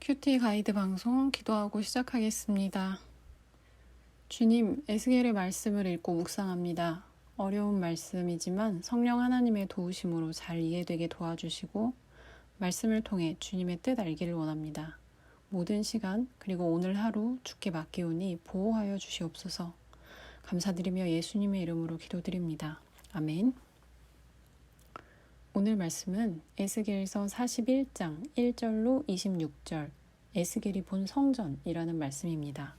큐티 가이드 방송 기도하고 시작하겠습니다. 주님, 에스겔의 말씀을 읽고 묵상합니다. 어려운 말씀이지만 성령 하나님의 도우심으로 잘 이해되게 도와주시고 말씀을 통해 주님의 뜻 알기를 원합니다. 모든 시간 그리고 오늘 하루 주께 맡기오니 보호하여 주시옵소서. 감사드리며 예수님의 이름으로 기도드립니다. 아멘. 오늘 말씀은 에스겔서 41장 1절로 26절 에스겔이 본 성전이라는 말씀입니다.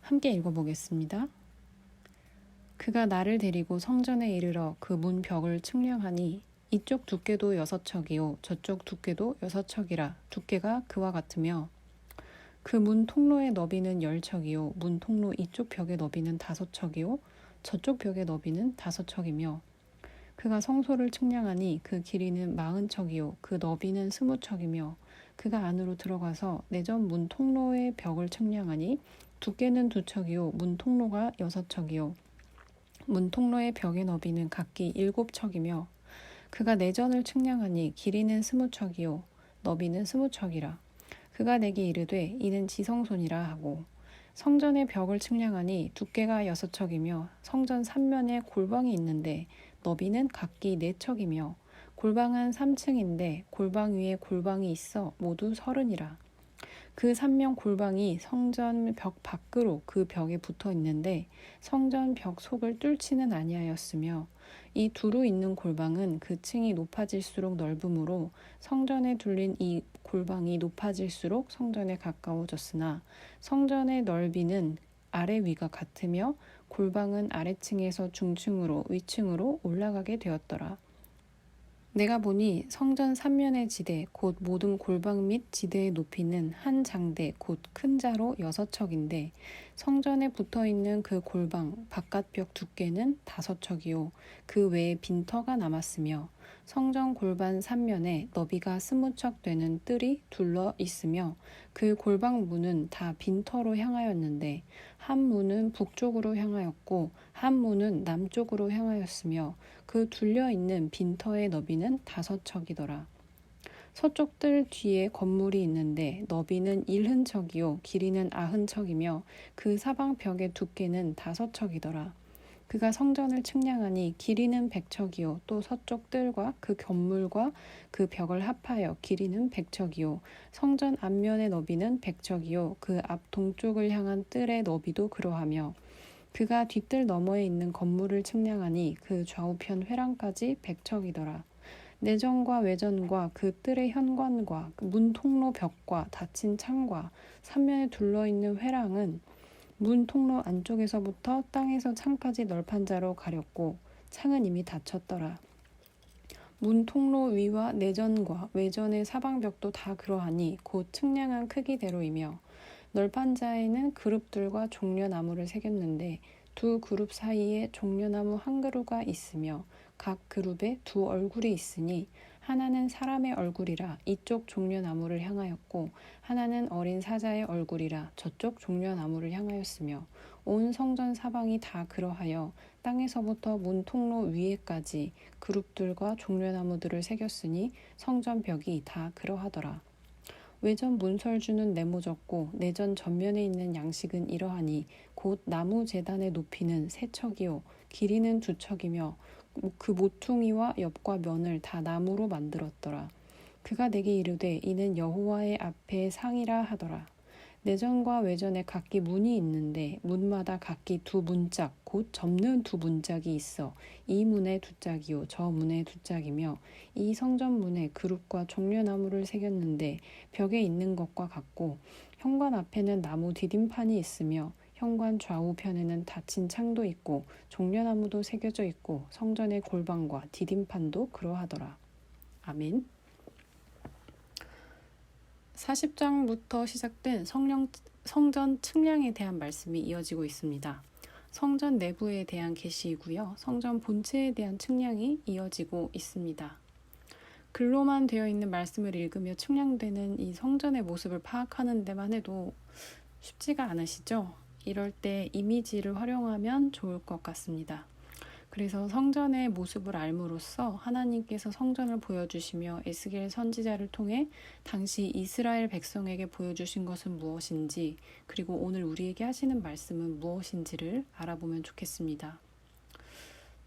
함께 읽어보겠습니다. 그가 나를 데리고 성전에 이르러 그 문 벽을 측량하니 이쪽 두께도 6척이요 저쪽 두께도 6척이라 두께가 그와 같으며 그 문 통로의 너비는 10척이요 문 통로 이쪽 벽의 너비는 5척이요 저쪽 벽의 너비는 5척이며 그가 성소를 측량하니 그 길이는 40척이요 그 너비는 20척이며 그가 안으로 들어가서 내전 문 통로의 벽을 측량하니 두께는 2척이요 문 통로가 6척이요 문 통로의 벽의 너비는 각기 7척이며 그가 내전을 측량하니 길이는 20척이요 너비는 20척이라 그가 내게 이르되 이는 지성소니라 하고 성전의 벽을 측량하니 두께가 6척이며 성전 3면에 골방이 있는데 너비는 각기 4척이며 골방은 3층인데 골방 위에 골방이 있어 모두 30이라. 그 3면 골방이 성전 벽 밖으로 그 벽에 붙어 있는데 성전 벽 속을 뚫지는 아니하였으며 이 두루 있는 골방은 그 층이 높아질수록 넓음으로 성전에 둘린 이 골방이 높아질수록 성전에 가까워졌으나 성전의 넓이는 아래 위가 같으며 골방은 아래층에서 중층으로 위층으로 올라가게 되었더라. 내가 보니 성전 3면의 지대 곧 모든 골방 및 지대의 높이는 한 장대 곧 큰 자로 6척인데 성전에 붙어있는 그 골방 바깥벽 두께는 5척이요 그 외에 빈터가 남았으며 성전 골반 3면에 너비가 20척 되는 뜰이 둘러 있으며 그 골방 문은 다 빈터로 향하였는데 한 문은 북쪽으로 향하였고 한 문은 남쪽으로 향하였으며 그 둘려있는 빈터의 너비는 5척이더라. 서쪽 뜰 뒤에 건물이 있는데 너비는 70척이요 길이는 90척이며 그 사방 벽의 두께는 5척이더라. 그가 성전을 측량하니 길이는 100척이요 또 서쪽 뜰과 그 건물과 그 벽을 합하여 길이는 100척이요 성전 앞면의 너비는 100척이요 그 앞 동쪽을 향한 뜰의 너비도 그러하며 그가 뒷뜰 너머에 있는 건물을 측량하니 그 좌우편 회랑까지 100척이더라. 내전과 외전과 그 뜰의 현관과 문 통로 벽과 닫힌 창과 삼면에 둘러있는 회랑은 문 통로 안쪽에서부터 땅에서 창까지 널판자로 가렸고 창은 이미 닫혔더라. 문 통로 위와 내전과 외전의 사방벽도 다 그러하니 곧 측량한 크기대로이며 널판자에는 그룹들과 종려나무를 새겼는데 두 그룹 사이에 종려나무 한 그루가 있으며 각 그룹에 두 얼굴이 있으니 하나는 사람의 얼굴이라 이쪽 종려나무를 향하였고 하나는 어린 사자의 얼굴이라 저쪽 종려나무를 향하였으며 온 성전 사방이 다 그러하여 땅에서부터 문 통로 위에까지 그룹들과 종려나무들을 새겼으니 성전 벽이 다 그러하더라. 외전 문설주는 네모졌고 내전 전면에 있는 양식은 이러하니 곧 나무 제단의 높이는 3척이요 길이는 2척이며 그 모퉁이와 옆과 면을 다 나무로 만들었더라. 그가 내게 이르되 이는 여호와의 앞에 상이라 하더라. 내전과 외전에 각기 문이 있는데 문마다 각기 2문짝 곧 접는 2문짝이 있어 이 문에 2짝이요 저 문에 2짝이며 이 성전 문에 그룹과 종려나무를 새겼는데 벽에 있는 것과 같고 현관 앞에는 나무 디딤판이 있으며 현관 좌우편에는 닫힌 창도 있고 종려나무도 새겨져 있고 성전의 골방과 디딤판도 그러하더라. 아멘. 40장부터 시작된 성전 측량에 대한 말씀이 이어지고 있습니다. 성전 내부에 대한 계시이고요. 성전 본체에 대한 측량이 이어지고 있습니다. 글로만 되어 있는 말씀을 읽으며 측량되는 이 성전의 모습을 파악하는 데만 해도 쉽지가 않으시죠? 이럴 때 이미지를 활용하면 좋을 것 같습니다. 그래서 성전의 모습을 알므로써 하나님께서 성전을 보여주시며 에스겔 선지자를 통해 당시 이스라엘 백성에게 보여주신 것은 무엇인지, 그리고 오늘 우리에게 하시는 말씀은 무엇인지를 알아보면 좋겠습니다.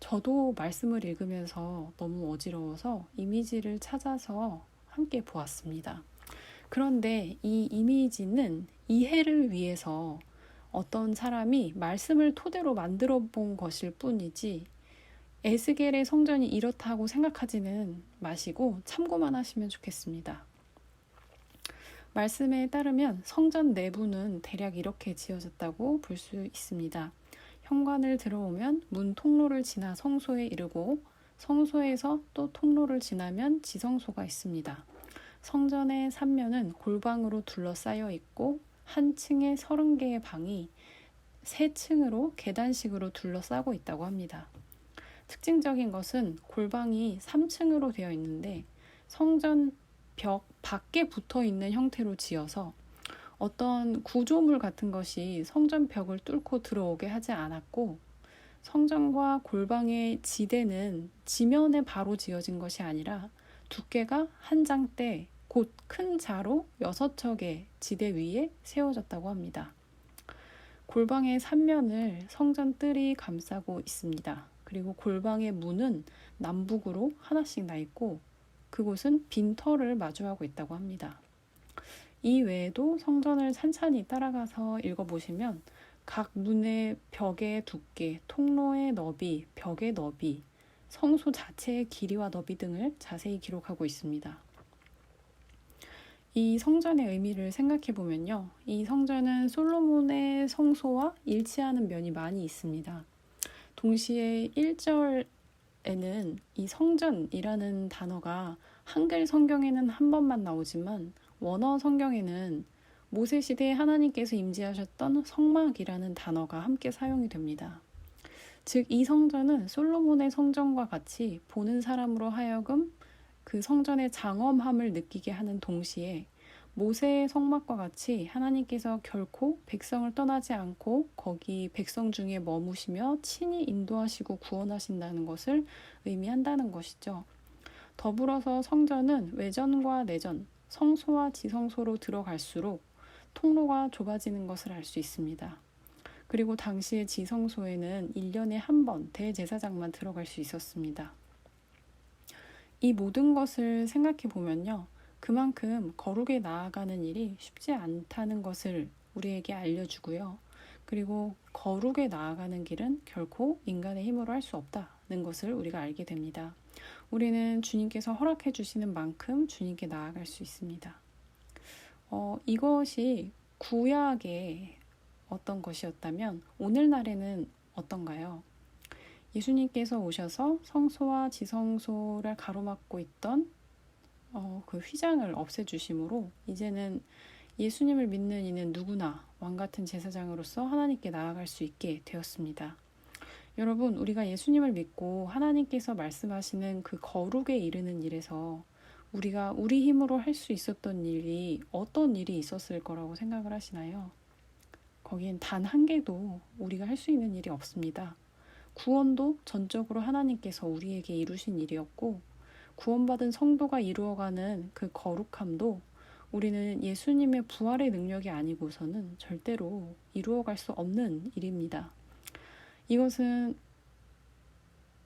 저도 말씀을 읽으면서 너무 어지러워서 이미지를 찾아서 함께 보았습니다. 그런데 이 이미지는 이해를 위해서 어떤 사람이 말씀을 토대로 만들어 본 것일 뿐이지 에스겔의 성전이 이렇다고 생각하지는 마시고 참고만 하시면 좋겠습니다. 말씀에 따르면 성전 내부는 대략 이렇게 지어졌다고 볼 수 있습니다. 현관을 들어오면 문 통로를 지나 성소에 이르고 성소에서 또 통로를 지나면 지성소가 있습니다. 성전의 3면은 골방으로 둘러싸여 있고 한 층에 30개의 방이 3층으로 계단식으로 둘러싸고 있다고 합니다. 특징적인 것은 골방이 3층으로 되어 있는데 성전 벽 밖에 붙어 있는 형태로 지어서 어떤 구조물 같은 것이 성전 벽을 뚫고 들어오게 하지 않았고, 성전과 골방의 지대는 지면에 바로 지어진 것이 아니라 두께가 한 장대, 곧 큰 자로 6척의 지대 위에 세워졌다고 합니다. 골방의 3면을 성전 뜰이 감싸고 있습니다. 그리고 골방의 문은 남북으로 하나씩 나 있고 그곳은 빈터를 마주하고 있다고 합니다. 이 외에도 성전을 찬찬히 따라가서 읽어보시면 각 문의 벽의 두께, 통로의 너비, 벽의 너비, 성소 자체의 길이와 너비 등을 자세히 기록하고 있습니다. 이 성전의 의미를 생각해보면요. 이 성전은 솔로몬의 성소와 일치하는 면이 많이 있습니다. 동시에 1절에는 이 성전이라는 단어가 한글 성경에는 한 번만 나오지만 원어 성경에는 모세 시대에 하나님께서 임재하셨던 성막이라는 단어가 함께 사용이 됩니다. 즉, 이 성전은 솔로몬의 성전과 같이 보는 사람으로 하여금 그 성전의 장엄함을 느끼게 하는 동시에 모세의 성막과 같이 하나님께서 결코 백성을 떠나지 않고 거기 백성 중에 머무시며 친히 인도하시고 구원하신다는 것을 의미한다는 것이죠. 더불어서 성전은 외전과 내전, 성소와 지성소로 들어갈수록 통로가 좁아지는 것을 알 수 있습니다. 그리고 당시의 지성소에는 1년에 한 번 대제사장만 들어갈 수 있었습니다. 이 모든 것을 생각해 보면요. 그만큼 거룩에 나아가는 일이 쉽지 않다는 것을 우리에게 알려주고요. 그리고 거룩에 나아가는 길은 결코 인간의 힘으로 할 수 없다는 것을 우리가 알게 됩니다. 우리는 주님께서 허락해 주시는 만큼 주님께 나아갈 수 있습니다. 이것이 구약의 어떤 것이었다면 오늘날에는 어떤가요? 예수님께서 오셔서 성소와 지성소를 가로막고 있던 그 휘장을 없애주심으로 이제는 예수님을 믿는 이는 누구나 왕같은 제사장으로서 하나님께 나아갈 수 있게 되었습니다. 여러분, 우리가 예수님을 믿고 하나님께서 말씀하시는 그 거룩에 이르는 일에서 우리가 우리 힘으로 할 수 있었던 일이 어떤 일이 있었을 거라고 생각을 하시나요? 거기엔 단 한 개도 우리가 할 수 있는 일이 없습니다. 구원도 전적으로 하나님께서 우리에게 이루신 일이었고, 구원받은 성도가 이루어가는 그 거룩함도 우리는 예수님의 부활의 능력이 아니고서는 절대로 이루어갈 수 없는 일입니다. 이것은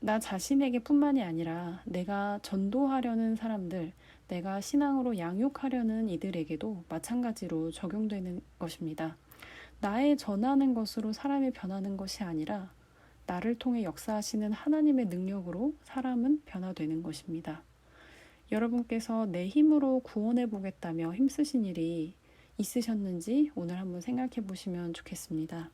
나 자신에게 뿐만이 아니라 내가 전도하려는 사람들, 내가 신앙으로 양육하려는 이들에게도 마찬가지로 적용되는 것입니다. 나의 전하는 것으로 사람이 변하는 것이 아니라 나를 통해 역사하시는 하나님의 능력으로 사람은 변화되는 것입니다. 여러분께서 내 힘으로 구원해 보겠다며 힘쓰신 일이 있으셨는지 오늘 한번 생각해 보시면 좋겠습니다.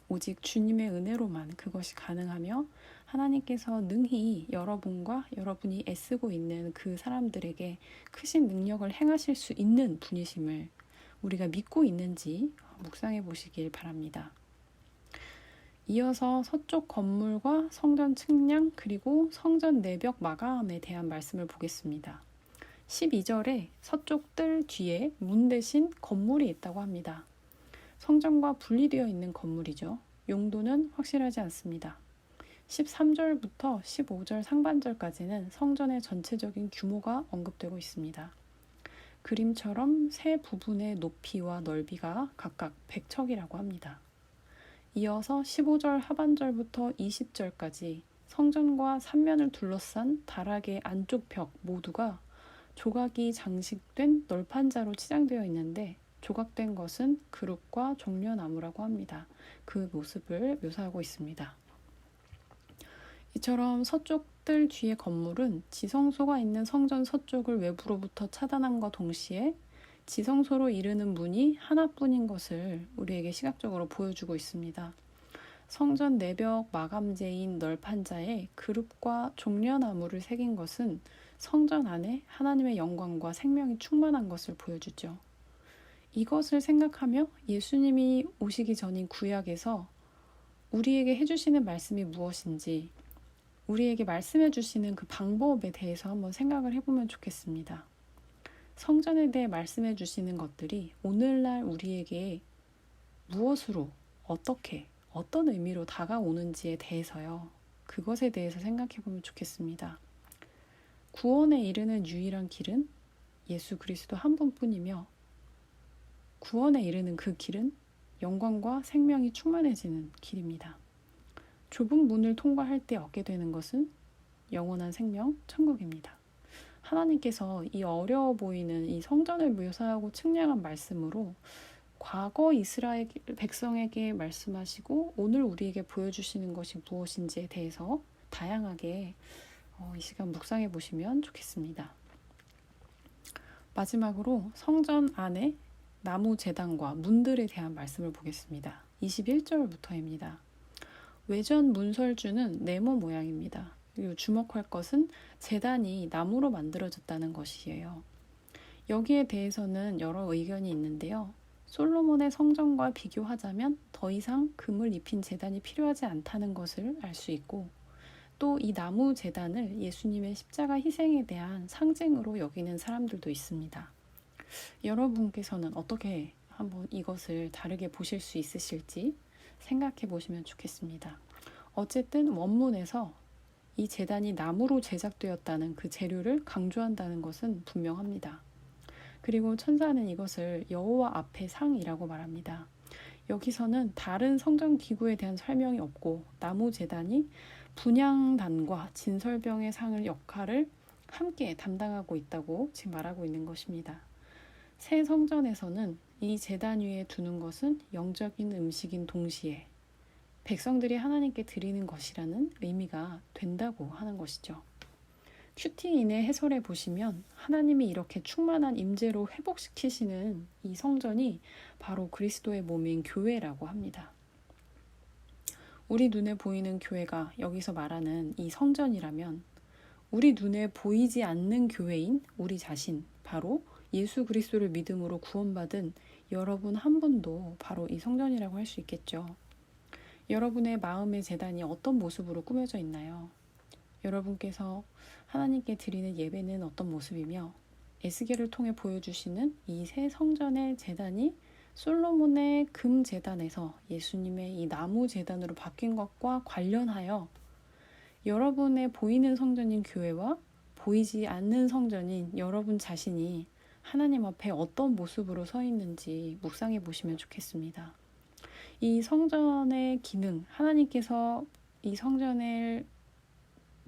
오직 주님의 은혜로만 그것이 가능하며 하나님께서 능히 여러분과 여러분이 애쓰고 있는 그 사람들에게 크신 능력을 행하실 수 있는 분이심을 우리가 믿고 있는지 묵상해 보시길 바랍니다. 이어서 서쪽 건물과 성전 측량 그리고 성전 내벽 마감에 대한 말씀을 보겠습니다. 12절에 서쪽 뜰 뒤에 문 대신 건물이 있다고 합니다. 성전과 분리되어 있는 건물이죠. 용도는 확실하지 않습니다. 13절부터 15절 상반절까지는 성전의 전체적인 규모가 언급되고 있습니다. 그림처럼 세 부분의 높이와 넓이가 각각 100척이라고 합니다. 이어서 15절 하반절부터 20절까지 성전과 삼면을 둘러싼 다락의 안쪽 벽 모두가 조각이 장식된 널판자로 치장되어 있는데 조각된 것은 그룹과 종려나무라고 합니다. 그 모습을 묘사하고 있습니다. 이처럼 서쪽 뜰 뒤의 건물은 지성소가 있는 성전 서쪽을 외부로부터 차단함과 동시에 지성소로 이르는 문이 하나뿐인 것을 우리에게 시각적으로 보여주고 있습니다. 성전 내벽 마감재인 널판자에 그룹과 종려나무를 새긴 것은 성전 안에 하나님의 영광과 생명이 충만한 것을 보여주죠. 이것을 생각하며 예수님이 오시기 전인 구약에서 우리에게 해주시는 말씀이 무엇인지, 우리에게 말씀해 주시는 그 방법에 대해서 한번 생각을 해보면 좋겠습니다. 성전에 대해 말씀해 주시는 것들이 오늘날 우리에게 무엇으로, 어떻게, 어떤 의미로 다가오는지에 대해서요. 그것에 대해서 생각해 보면 좋겠습니다. 구원에 이르는 유일한 길은 예수 그리스도 한 분뿐이며 구원에 이르는 그 길은 영광과 생명이 충만해지는 길입니다. 좁은 문을 통과할 때 얻게 되는 것은 영원한 생명, 천국입니다. 하나님께서 이 어려워 보이는 이 성전을 묘사하고 측량한 말씀으로 과거 이스라엘 백성에게 말씀하시고 오늘 우리에게 보여주시는 것이 무엇인지에 대해서 다양하게 이 시간 묵상해 보시면 좋겠습니다. 마지막으로 성전 안에 나무 제단과 문들에 대한 말씀을 보겠습니다. 21절부터입니다. 외전 문설주는 네모 모양입니다. 그리고 주목할 것은 제단이 나무로 만들어졌다는 것이에요. 여기에 대해서는 여러 의견이 있는데요. 솔로몬의 성전과 비교하자면 더 이상 금을 입힌 제단이 필요하지 않다는 것을 알 수 있고, 또 이 나무 제단을 예수님의 십자가 희생에 대한 상징으로 여기는 사람들도 있습니다. 여러분께서는 어떻게 한번 이것을 다르게 보실 수 있으실지 생각해 보시면 좋겠습니다. 어쨌든 원문에서 이 제단이 나무로 제작되었다는 그 재료를 강조한다는 것은 분명합니다. 그리고 천사는 이것을 여호와 앞의 상이라고 말합니다. 여기서는 다른 성전 기구에 대한 설명이 없고 나무 제단이 분향단과 진설병의 상을 역할을 함께 담당하고 있다고 지금 말하고 있는 것입니다. 새 성전에서는 이 제단 위에 두는 것은 영적인 음식인 동시에 백성들이 하나님께 드리는 것이라는 의미가 된다고 하는 것이죠. 큐티인의 해설에 보시면 하나님이 이렇게 충만한 임재로 회복시키시는 이 성전이 바로 그리스도의 몸인 교회라고 합니다. 우리 눈에 보이는 교회가 여기서 말하는 이 성전이라면 우리 눈에 보이지 않는 교회인 우리 자신, 바로 예수 그리스도를 믿음으로 구원받은 여러분 한 분도 바로 이 성전이라고 할 수 있겠죠. 여러분의 마음의 제단이 어떤 모습으로 꾸며져 있나요? 여러분께서 하나님께 드리는 예배는 어떤 모습이며 에스겔을 통해 보여주시는 이 새 성전의 제단이 솔로몬의 금 제단에서 예수님의 이 나무 제단으로 바뀐 것과 관련하여 여러분의 보이는 성전인 교회와 보이지 않는 성전인 여러분 자신이 하나님 앞에 어떤 모습으로 서 있는지 묵상해 보시면 좋겠습니다. 이 성전의 기능, 하나님께서 이 성전을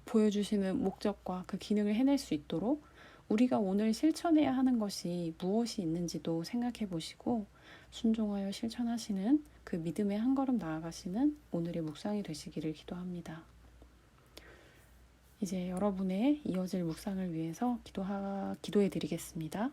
보여주시는 목적과 그 기능을 해낼 수 있도록 우리가 오늘 실천해야 하는 것이 무엇이 있는지도 생각해 보시고 순종하여 실천하시는 그 믿음의 한 걸음 나아가시는 오늘의 묵상이 되시기를 기도합니다. 이제 여러분의 이어질 묵상을 위해서 기도해 드리겠습니다.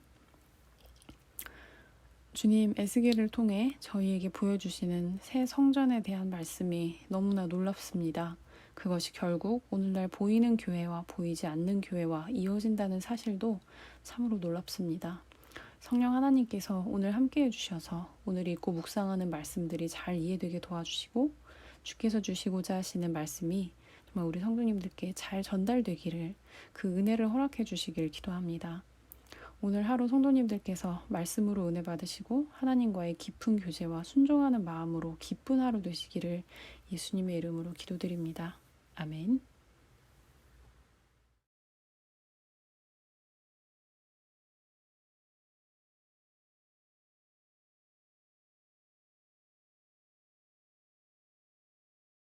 주님, 에스겔을 통해 저희에게 보여주시는 새 성전에 대한 말씀이 너무나 놀랍습니다. 그것이 결국 오늘날 보이는 교회와 보이지 않는 교회와 이어진다는 사실도 참으로 놀랍습니다. 성령 하나님께서 오늘 함께 해주셔서 오늘 읽고 묵상하는 말씀들이 잘 이해되게 도와주시고 주께서 주시고자 하시는 말씀이 정말 우리 성도님들께 잘 전달되기를, 그 은혜를 허락해 주시기를 기도합니다. 오늘 하루 성도님들께서 말씀으로 은혜 받으시고 하나님과의 깊은 교제와 순종하는 마음으로 기쁜 하루 되시기를 예수님의 이름으로 기도드립니다. 아멘.